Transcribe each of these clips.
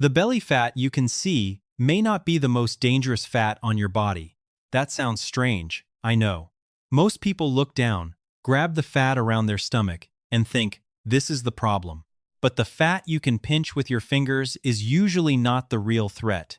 The belly fat you can see may not be the most dangerous fat on your body. That sounds strange, I know. Most people look down, grab the fat around their stomach, and think, this is the problem. But the fat you can pinch with your fingers is usually not the real threat.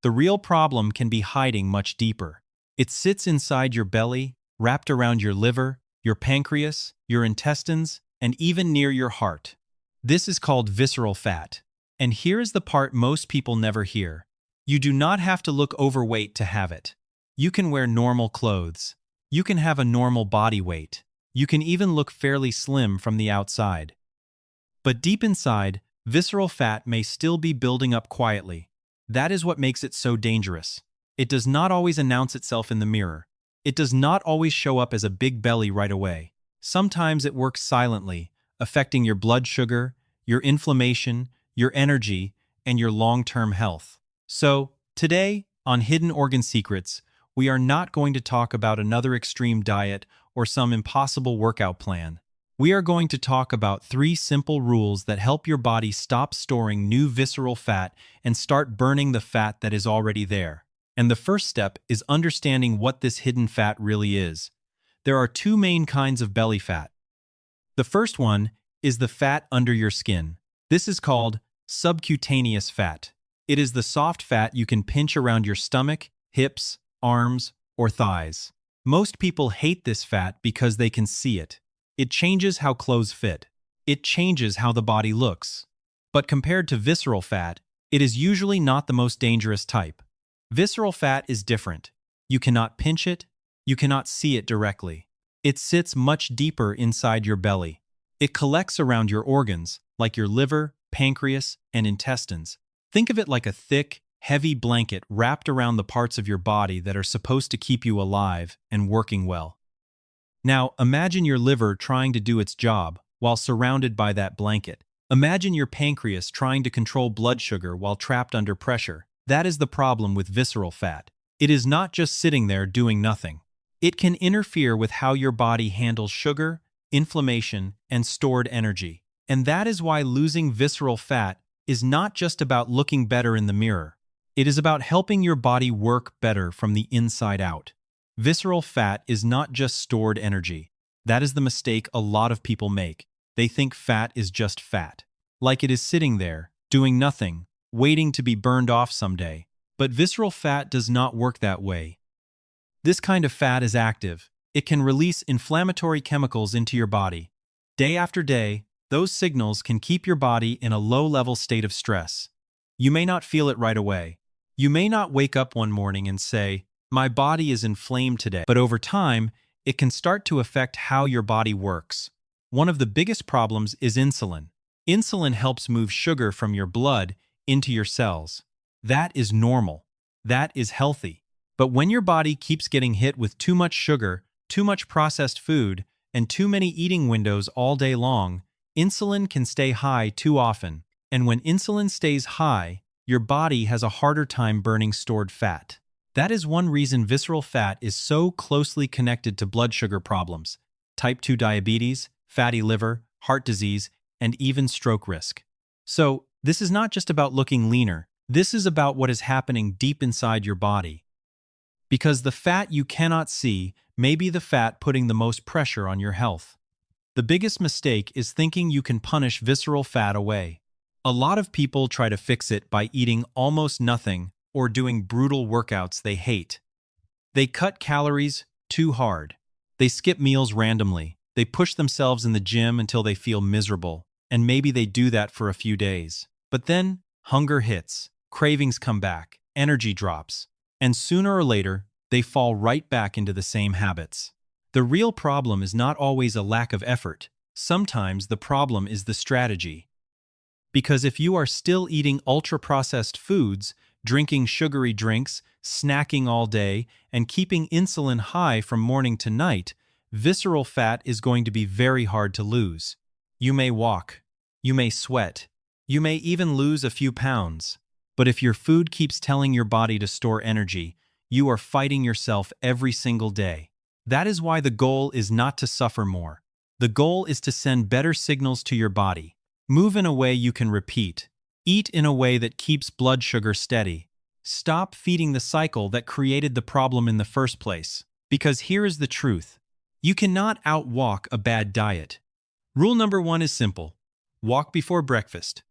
The real problem can be hiding much deeper. It sits inside your belly, wrapped around your liver, your pancreas, your intestines, and even near your heart. This is called visceral fat. And here is the part most people never hear. You do not have to look overweight to have it. You can wear normal clothes. You can have a normal body weight. You can even look fairly slim from the outside. But deep inside, visceral fat may still be building up quietly. That is what makes it so dangerous. It does not always announce itself in the mirror. It does not always show up as a big belly right away. Sometimes it works silently, affecting your blood sugar, your inflammation, your energy, and your long-term health. So, today, on Hidden Organ Secrets, we are not going to talk about another extreme diet or some impossible workout plan. We are going to talk about 3 simple rules that help your body stop storing new visceral fat and start burning the fat that is already there. And the first step is understanding what this hidden fat really is. There are 2 main kinds of belly fat. The first one is the fat under your skin. This is called subcutaneous fat. It is the soft fat you can pinch around your stomach, hips, arms, or thighs. Most people hate this fat because they can see it. It changes how clothes fit. It changes how the body looks. But compared to visceral fat, it is usually not the most dangerous type. Visceral fat is different. You cannot pinch it. You cannot see it directly. It sits much deeper inside your belly. It collects around your organs, like your liver, pancreas, and intestines. Think of it like a thick, heavy blanket wrapped around the parts of your body that are supposed to keep you alive and working well. Now, imagine your liver trying to do its job while surrounded by that blanket. Imagine your pancreas trying to control blood sugar while trapped under pressure. That is the problem with visceral fat. It is not just sitting there doing nothing. It can interfere with how your body handles sugar, inflammation, and stored energy. And that is why losing visceral fat is not just about looking better in the mirror. It is about helping your body work better from the inside out. Visceral fat is not just stored energy. That is the mistake a lot of people make. They think fat is just fat, like it is sitting there, doing nothing, waiting to be burned off someday. But visceral fat does not work that way. This kind of fat is active. It can release inflammatory chemicals into your body. Day after day, those signals can keep your body in a low-level state of stress. You may not feel it right away. You may not wake up one morning and say, "My body is inflamed today." But over time, it can start to affect how your body works. One of the biggest problems is insulin. Insulin helps move sugar from your blood into your cells. That is normal. That is healthy. But when your body keeps getting hit with too much sugar, too much processed food, and too many eating windows all day long, insulin can stay high too often. And when insulin stays high, your body has a harder time burning stored fat. That is one reason visceral fat is so closely connected to blood sugar problems, type 2 diabetes, fatty liver, heart disease, and even stroke risk. So, this is not just about looking leaner. This is about what is happening deep inside your body. Because the fat you cannot see may be the fat putting the most pressure on your health. The biggest mistake is thinking you can punish visceral fat away. A lot of people try to fix it by eating almost nothing or doing brutal workouts they hate. They cut calories too hard. They skip meals randomly. They push themselves in the gym until they feel miserable, and maybe they do that for a few days. But then, hunger hits, cravings come back, energy drops, and sooner or later, they fall right back into the same habits. The real problem is not always a lack of effort. Sometimes the problem is the strategy. Because if you are still eating ultra-processed foods, drinking sugary drinks, snacking all day, and keeping insulin high from morning to night, visceral fat is going to be very hard to lose. You may walk. You may sweat. You may even lose a few pounds. But if your food keeps telling your body to store energy, you are fighting yourself every single day. That is why the goal is not to suffer more. The goal is to send better signals to your body. Move in a way you can repeat. Eat in a way that keeps blood sugar steady. Stop feeding the cycle that created the problem in the first place. Because here is the truth. You cannot outwalk a bad diet. Rule number 1 is simple. Walk before breakfast.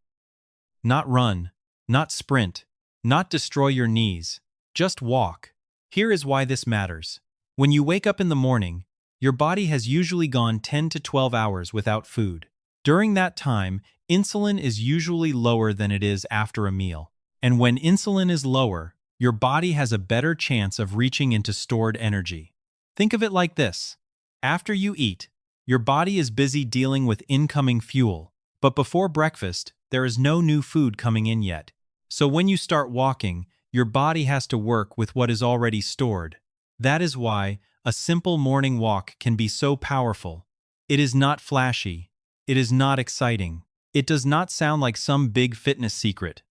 Not run, not sprint, not destroy your knees. Just walk. Here is why this matters. When you wake up in the morning, your body has usually gone 10 to 12 hours without food. During that time, insulin is usually lower than it is after a meal. And when insulin is lower, your body has a better chance of reaching into stored energy. Think of it like this. After you eat, your body is busy dealing with incoming fuel, but before breakfast, there is no new food coming in yet. So when you start walking, your body has to work with what is already stored. That is why a simple morning walk can be so powerful. It is not flashy. It is not exciting. It does not sound like some big fitness secret.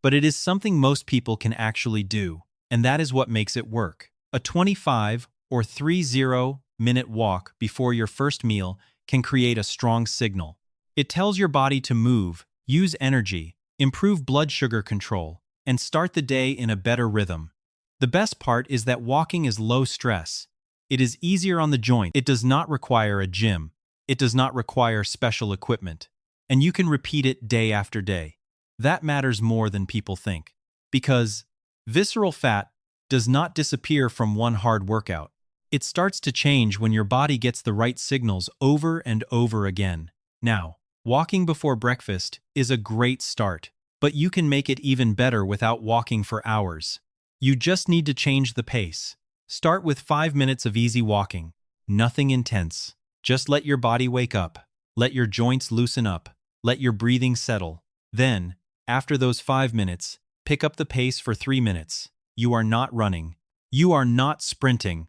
But it is something most people can actually do, and that is what makes it work. A 25 or 30-minute walk before your first meal can create a strong signal. It tells your body to move, use energy, improve blood sugar control, and start the day in a better rhythm. The best part is that walking is low stress. It is easier on the joint. It does not require a gym. It does not require special equipment. And you can repeat it day after day. That matters more than people think. Because visceral fat does not disappear from one hard workout. It starts to change when your body gets the right signals over and over again. Now, walking before breakfast is a great start, but you can make it even better without walking for hours. You just need to change the pace. Start with 5 minutes of easy walking. Nothing intense. Just let your body wake up. Let your joints loosen up. Let your breathing settle. Then, after those 5 minutes, pick up the pace for 3 minutes. You are not running. You are not sprinting.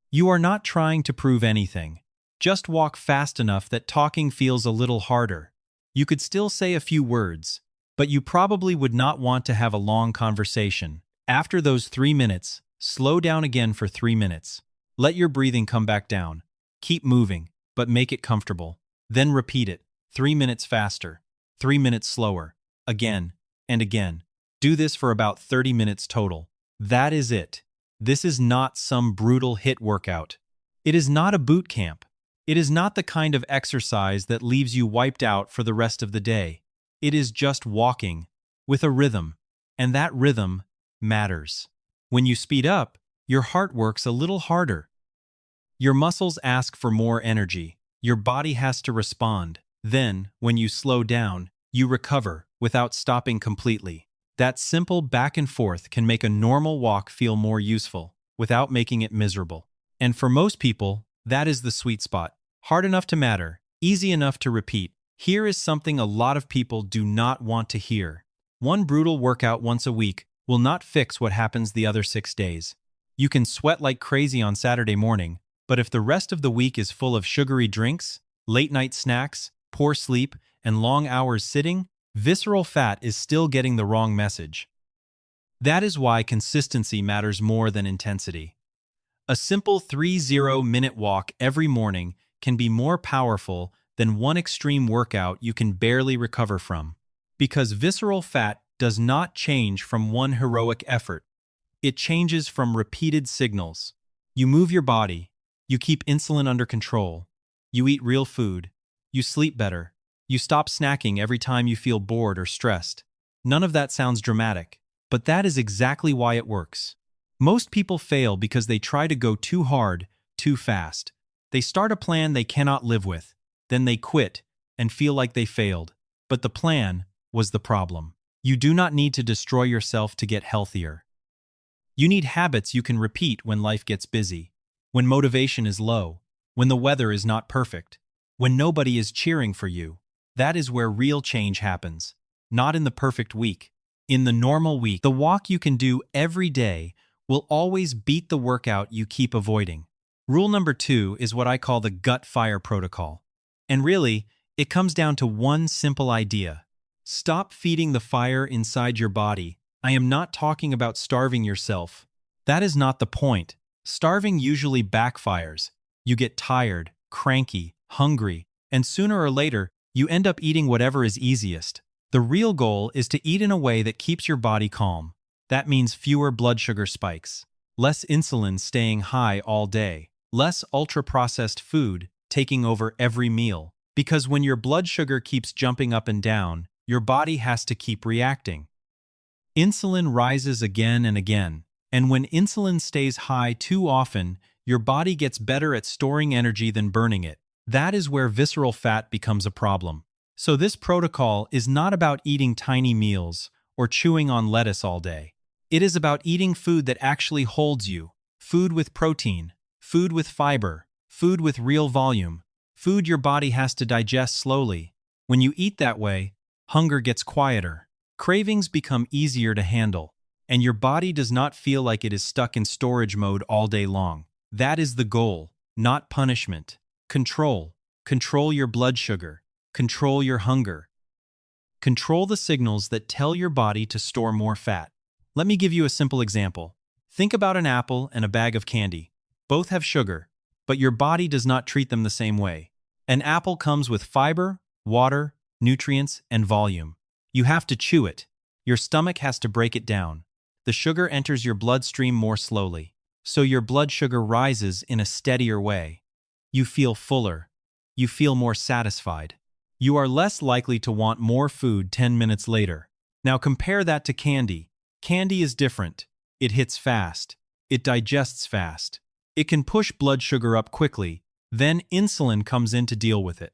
You are not trying to prove anything. Just walk fast enough that talking feels a little harder. You could still say a few words, but you probably would not want to have a long conversation. After those 3 minutes, slow down again for 3 minutes. Let your breathing come back down. Keep moving, but make it comfortable. Then repeat it, 3 minutes faster, 3 minutes slower, again and again. Do this for about 30 minutes total. That is it. This is not some brutal HIIT workout. It is not a boot camp. It is not the kind of exercise that leaves you wiped out for the rest of the day. It is just walking, with a rhythm, and that rhythm matters. When you speed up, your heart works a little harder. Your muscles ask for more energy. Your body has to respond. Then, when you slow down, you recover without stopping completely. That simple back and forth can make a normal walk feel more useful, without making it miserable. And for most people, that is the sweet spot. Hard enough to matter, easy enough to repeat. Here is something a lot of people do not want to hear. One brutal workout once a week will not fix what happens the other 6 days. You can sweat like crazy on Saturday morning, but if the rest of the week is full of sugary drinks, late-night snacks, poor sleep, and long hours sitting, visceral fat is still getting the wrong message. That is why consistency matters more than intensity. A simple 30-minute walk every morning can be more powerful than one extreme workout you can barely recover from. Because visceral fat does not change from one heroic effort. It changes from repeated signals. You move your body. You keep insulin under control. You eat real food. You sleep better. You stop snacking every time you feel bored or stressed. None of that sounds dramatic, but that is exactly why it works. Most people fail because they try to go too hard, too fast. They start a plan they cannot live with. Then they quit and feel like they failed. But the plan was the problem. You do not need to destroy yourself to get healthier. You need habits you can repeat when life gets busy, when motivation is low, when the weather is not perfect, when nobody is cheering for you. That is where real change happens. Not in the perfect week. In the normal week, the walk you can do every day will always beat the workout you keep avoiding. Rule number 2 is what I call the gut fire protocol. And really, it comes down to one simple idea. Stop feeding the fire inside your body. I am not talking about starving yourself. That is not the point. Starving usually backfires. You get tired, cranky, hungry, and sooner or later, you end up eating whatever is easiest. The real goal is to eat in a way that keeps your body calm. That means fewer blood sugar spikes, less insulin staying high all day, less ultra-processed food taking over every meal. Because when your blood sugar keeps jumping up and down, your body has to keep reacting. Insulin rises again and again, and when insulin stays high too often, your body gets better at storing energy than burning it. That is where visceral fat becomes a problem. So this protocol is not about eating tiny meals or chewing on lettuce all day. It is about eating food that actually holds you, food with protein, food with fiber, food with real volume, food your body has to digest slowly. When you eat that way, hunger gets quieter, cravings become easier to handle, and your body does not feel like it is stuck in storage mode all day long. That is the goal, not punishment. Control. Control your blood sugar. Control your hunger. Control the signals that tell your body to store more fat. Let me give you a simple example. Think about an apple and a bag of candy. Both have sugar, but your body does not treat them the same way. An apple comes with fiber, water, nutrients, and volume. You have to chew it. Your stomach has to break it down. The sugar enters your bloodstream more slowly, so your blood sugar rises in a steadier way. You feel fuller. You feel more satisfied. You are less likely to want more food 10 minutes later. Now compare that to candy. Candy is different. It hits fast. It digests fast. It can push blood sugar up quickly, then insulin comes in to deal with it.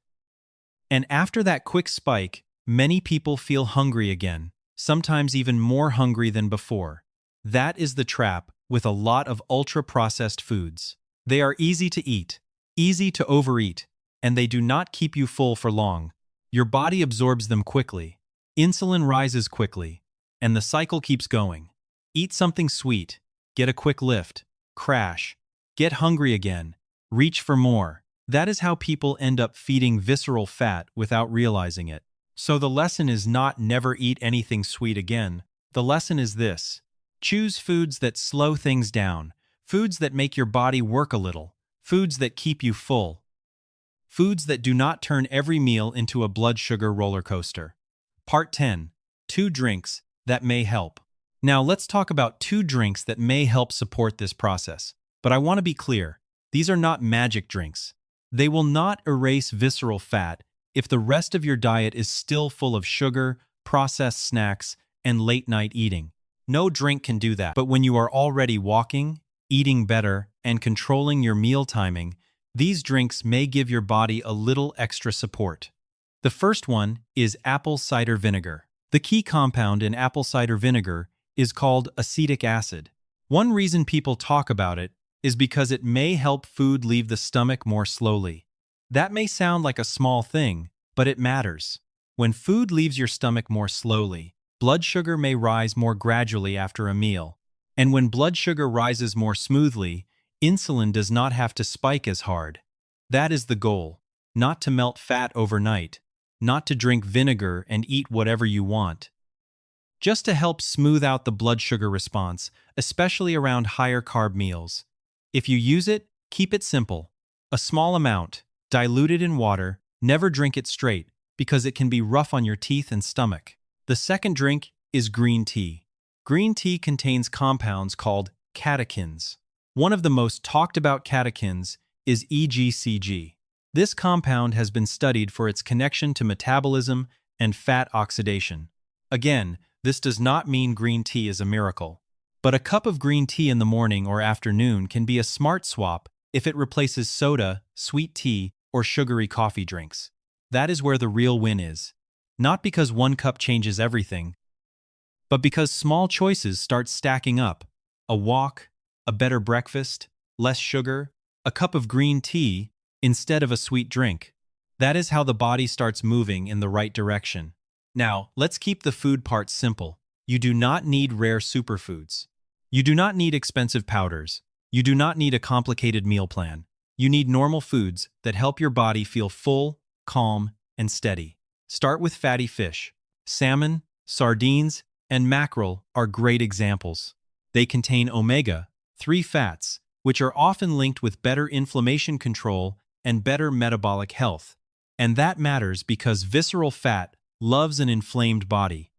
And after that quick spike, many people feel hungry again, sometimes even more hungry than before. That is the trap with a lot of ultra-processed foods. They are easy to eat, easy to overeat, and they do not keep you full for long. Your body absorbs them quickly. Insulin rises quickly, and the cycle keeps going. Eat something sweet, get a quick lift, crash, get hungry again, reach for more. That is how people end up feeding visceral fat without realizing it. So the lesson is not never eat anything sweet again. The lesson is this: choose foods that slow things down, foods that make your body work a little, foods that keep you full, foods that do not turn every meal into a blood sugar roller coaster. Part 10. 2 drinks that may help. Now let's talk about 2 drinks that may help support this process. But I want to be clear, these are not magic drinks. They will not erase visceral fat if the rest of your diet is still full of sugar, processed snacks, and late-night eating. No drink can do that. But when you are already walking, eating better, and controlling your meal timing, these drinks may give your body a little extra support. The first one is apple cider vinegar. The key compound in apple cider vinegar is called acetic acid. One reason people talk about it is because it may help food leave the stomach more slowly. That may sound like a small thing, but it matters. When food leaves your stomach more slowly, blood sugar may rise more gradually after a meal. And when blood sugar rises more smoothly, insulin does not have to spike as hard. That is the goal: not to melt fat overnight, not to drink vinegar and eat whatever you want. Just to help smooth out the blood sugar response, especially around higher carb meals. If you use it, keep it simple. A small amount, dilute it in water, never drink it straight, because it can be rough on your teeth and stomach. The second drink is green tea. Green tea contains compounds called catechins. One of the most talked about catechins is EGCG. This compound has been studied for its connection to metabolism and fat oxidation. Again, this does not mean green tea is a miracle. But a cup of green tea in the morning or afternoon can be a smart swap if it replaces soda, sweet tea, or sugary coffee drinks. That is where the real win is. Not because one cup changes everything, but because small choices start stacking up. A walk, a better breakfast, less sugar, a cup of green tea instead of a sweet drink. That is how the body starts moving in the right direction. Now, let's keep the food part simple. You do not need rare superfoods. You do not need expensive powders. You do not need a complicated meal plan. You need normal foods that help your body feel full, calm, and steady. Start with fatty fish. Salmon, sardines, and mackerel are great examples. They contain omega-3 fats, which are often linked with better inflammation control and better metabolic health. And that matters because visceral fat loves an inflamed body.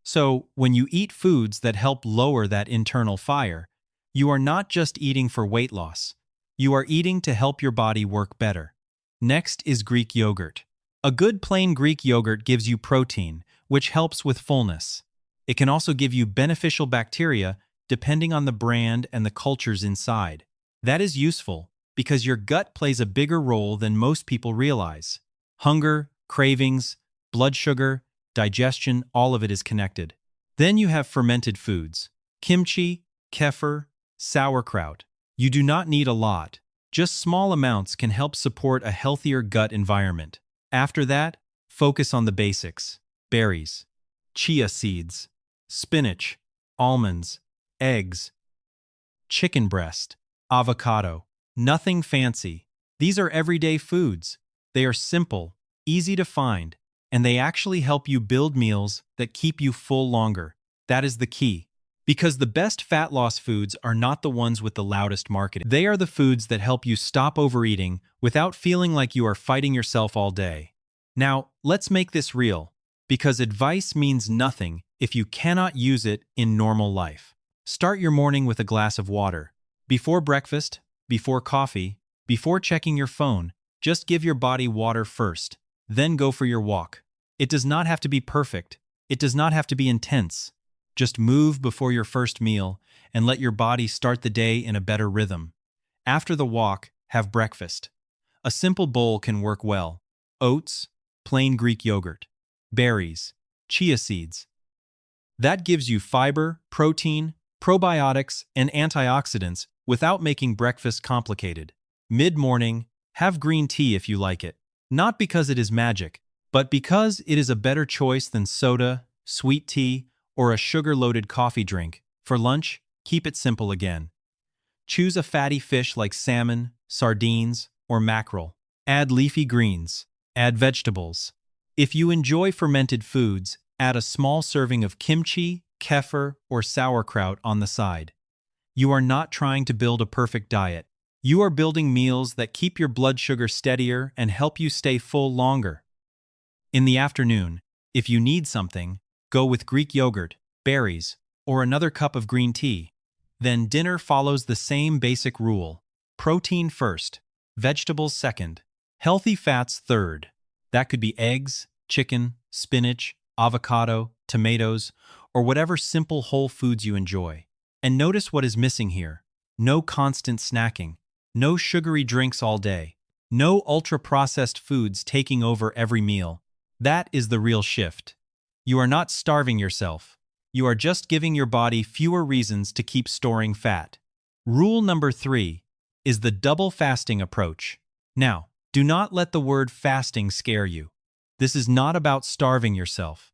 So, when you eat foods that help lower that internal fire, you are not just eating for weight loss. You are eating to help your body work better. Next is Greek yogurt. A good plain Greek yogurt gives you protein, which helps with fullness. It can also give you beneficial bacteria depending on the brand and the cultures inside. That is useful because your gut plays a bigger role than most people realize. Hunger, cravings, blood sugar, digestion, all of it is connected. Then you have fermented foods. Kimchi, kefir, sauerkraut. You do not need a lot. Just small amounts can help support a healthier gut environment. After that, focus on the basics. Berries, chia seeds, spinach, almonds, eggs, chicken breast, avocado. Nothing fancy. These are everyday foods. They are simple, easy to find, and they actually help you build meals that keep you full longer. That is the key. Because the best fat loss foods are not the ones with the loudest marketing. They are the foods that help you stop overeating without feeling like you are fighting yourself all day. Now, let's make this real, because advice means nothing if you cannot use it in normal life. Start your morning with a glass of water. Before breakfast, before coffee, before checking your phone, just give your body water first, then go for your walk. It does not have to be perfect. It does not have to be intense. Just move before your first meal and let your body start the day in a better rhythm. After the walk, have breakfast. A simple bowl can work well. Oats, plain Greek yogurt, berries, chia seeds. That gives you fiber, protein, probiotics, and antioxidants without making breakfast complicated. Mid-morning, have green tea if you like it. Not because it is magic, but because it is a better choice than soda, sweet tea, or a sugar-loaded coffee drink. For lunch, keep it simple again. Choose a fatty fish like salmon, sardines, or mackerel. Add leafy greens. Add vegetables. If you enjoy fermented foods, add a small serving of kimchi, kefir, or sauerkraut on the side. You are not trying to build a perfect diet. You are building meals that keep your blood sugar steadier and help you stay full longer. In the afternoon, if you need something, go with Greek yogurt, berries, or another cup of green tea. Then dinner follows the same basic rule. Protein first, vegetables second, healthy fats third. That could be eggs, chicken, spinach, avocado, tomatoes, or whatever simple whole foods you enjoy. And notice what is missing here. No constant snacking. No sugary drinks all day. No ultra-processed foods taking over every meal. That is the real shift. You are not starving yourself. You are just giving your body fewer reasons to keep storing fat. Rule number 3 is the double fasting approach. Now, do not let the word fasting scare you. This is not about starving yourself.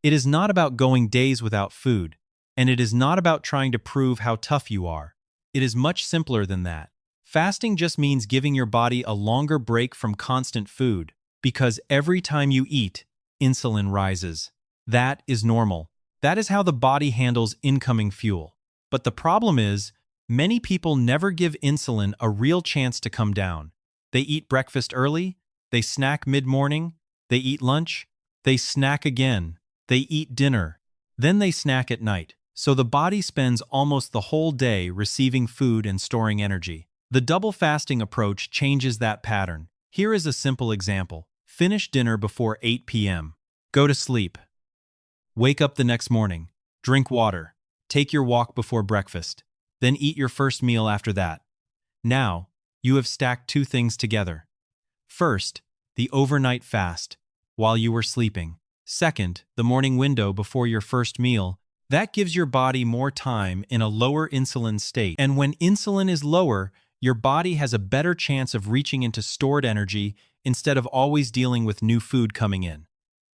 It is not about going days without food, and it is not about trying to prove how tough you are. It is much simpler than that. Fasting just means giving your body a longer break from constant food, because every time you eat, insulin rises. That is normal. That is how the body handles incoming fuel. But the problem is, many people never give insulin a real chance to come down. They eat breakfast early, they snack mid-morning, they eat lunch, they snack again, they eat dinner, then they snack at night. So the body spends almost the whole day receiving food and storing energy. The double fasting approach changes that pattern. Here is a simple example. Finish dinner before 8 p.m. Go to sleep. Wake up the next morning. Drink water. Take your walk before breakfast. Then eat your first meal after that. Now, you have stacked two things together. First, the overnight fast, while you were sleeping. Second, the morning window before your first meal. That gives your body more time in a lower insulin state. And when insulin is lower, your body has a better chance of reaching into stored energy instead of always dealing with new food coming in.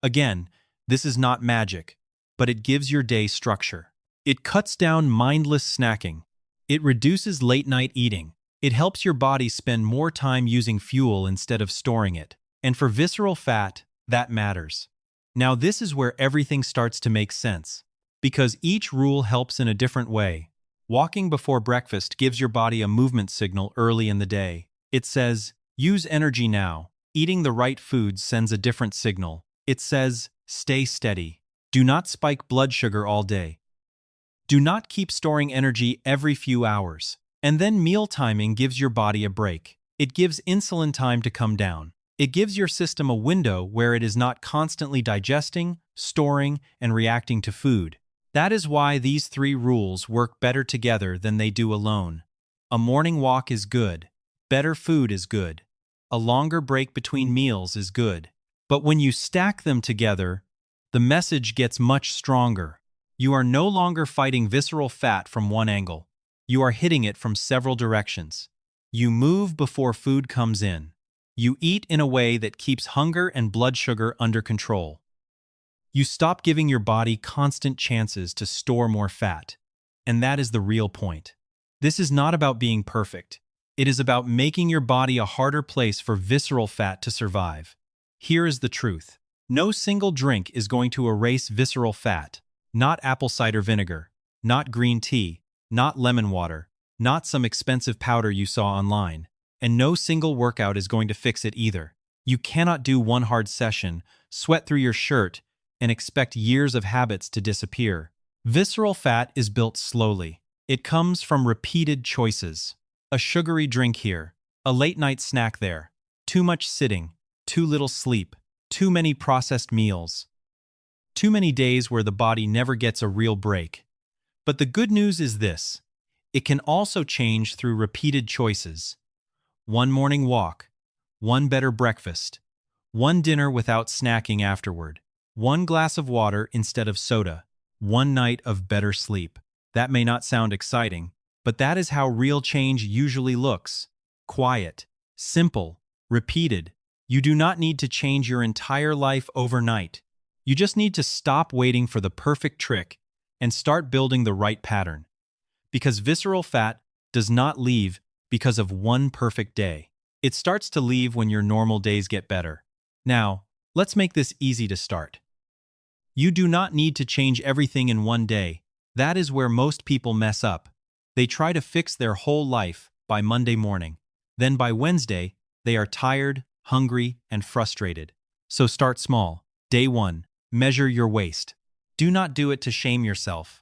Again, this is not magic, but it gives your day structure. It cuts down mindless snacking. It reduces late-night eating. It helps your body spend more time using fuel instead of storing it. And for visceral fat, that matters. Now this is where everything starts to make sense, because each rule helps in a different way. Walking before breakfast gives your body a movement signal early in the day. It says, use energy now. Eating the right foods sends a different signal. It says, stay steady. Do not spike blood sugar all day. Do not keep storing energy every few hours. And then meal timing gives your body a break. It gives insulin time to come down. It gives your system a window where it is not constantly digesting, storing, and reacting to food. That is why these 3 rules work better together than they do alone. A morning walk is good. Better food is good. A longer break between meals is good. But when you stack them together, the message gets much stronger. You are no longer fighting visceral fat from one angle. You are hitting it from several directions. You move before food comes in. You eat in a way that keeps hunger and blood sugar under control. You stop giving your body constant chances to store more fat. And that is the real point. This is not about being perfect. It is about making your body a harder place for visceral fat to survive. Here is the truth. No single drink is going to erase visceral fat. Not apple cider vinegar, not green tea, not lemon water, not some expensive powder you saw online. And no single workout is going to fix it either. You cannot do one hard session, sweat through your shirt, and expect years of habits to disappear. Visceral fat is built slowly. It comes from repeated choices. A sugary drink here, a late-night snack there, too much sitting, too little sleep, too many processed meals. Too many days where the body never gets a real break. But the good news is this. It can also change through repeated choices. One morning walk, one better breakfast, one dinner without snacking afterward, one glass of water instead of soda, one night of better sleep. That may not sound exciting, but that is how real change usually looks. Quiet, simple, repeated. You do not need to change your entire life overnight. You just need to stop waiting for the perfect trick and start building the right pattern. Because visceral fat does not leave because of one perfect day. It starts to leave when your normal days get better. Now, let's make this easy to start. You do not need to change everything in one day. That is where most people mess up. They try to fix their whole life by Monday morning. Then by Wednesday, they are tired, hungry, and frustrated. So start small. Day 1. Measure your waist. Do not do it to shame yourself.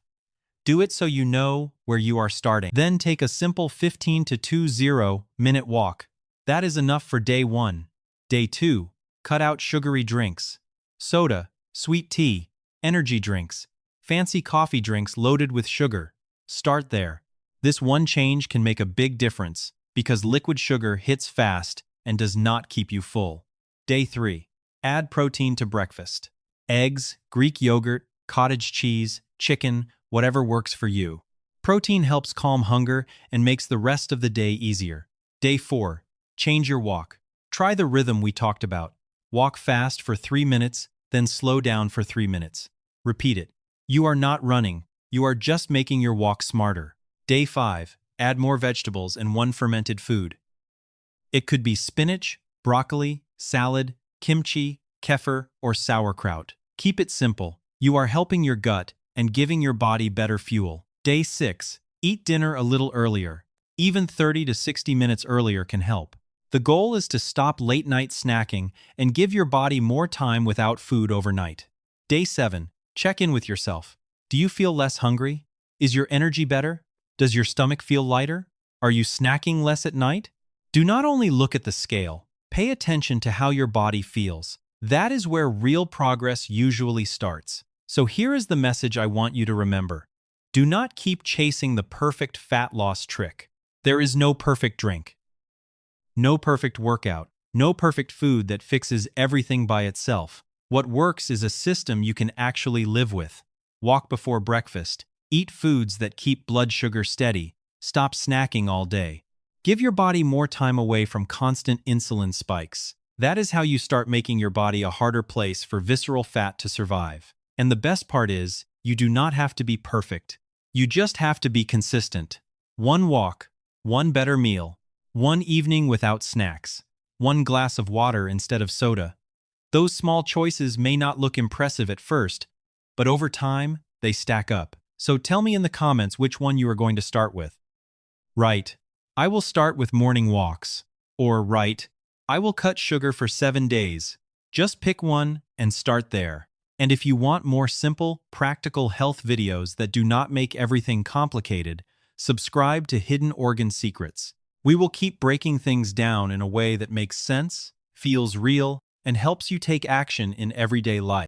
Do it so you know where you are starting. Then take a simple 15 to 20-minute walk. That is enough for day 1. Day 2. Cut out sugary drinks. Soda, sweet tea, energy drinks, fancy coffee drinks loaded with sugar. Start there. This one change can make a big difference because liquid sugar hits fast and does not keep you full. Day 3. Add protein to breakfast. Eggs, Greek yogurt, cottage cheese, chicken, whatever works for you. Protein helps calm hunger and makes the rest of the day easier. Day 4. Change your walk. Try the rhythm we talked about. Walk fast for 3 minutes, then slow down for 3 minutes. Repeat it. You are not running. You are just making your walk smarter. Day 5. Add more vegetables and one fermented food. It could be spinach, broccoli, salad, kimchi, kefir, or sauerkraut. Keep it simple. You are helping your gut and giving your body better fuel. Day 6. Eat dinner a little earlier. Even 30 to 60 minutes earlier can help. The goal is to stop late-night snacking and give your body more time without food overnight. Day 7. Check in with yourself. Do you feel less hungry? Is your energy better? Does your stomach feel lighter? Are you snacking less at night? Do not only look at the scale. Pay attention to how your body feels. That is where real progress usually starts. So here is the message I want you to remember. Do not keep chasing the perfect fat loss trick. There is no perfect drink. No perfect workout. No perfect food that fixes everything by itself. What works is a system you can actually live with. Walk before breakfast. Eat foods that keep blood sugar steady. Stop snacking all day. Give your body more time away from constant insulin spikes. That is how you start making your body a harder place for visceral fat to survive. And the best part is, you do not have to be perfect. You just have to be consistent. One walk, one better meal, one evening without snacks, one glass of water instead of soda. Those small choices may not look impressive at first, but over time, they stack up. So tell me in the comments which one you are going to start with. Right, I will start with morning walks. Or right, I will cut sugar for 7 days. Just pick one and start there. And if you want more simple, practical health videos that do not make everything complicated, subscribe to Hidden Organ Secrets. We will keep breaking things down in a way that makes sense, feels real, and helps you take action in everyday life.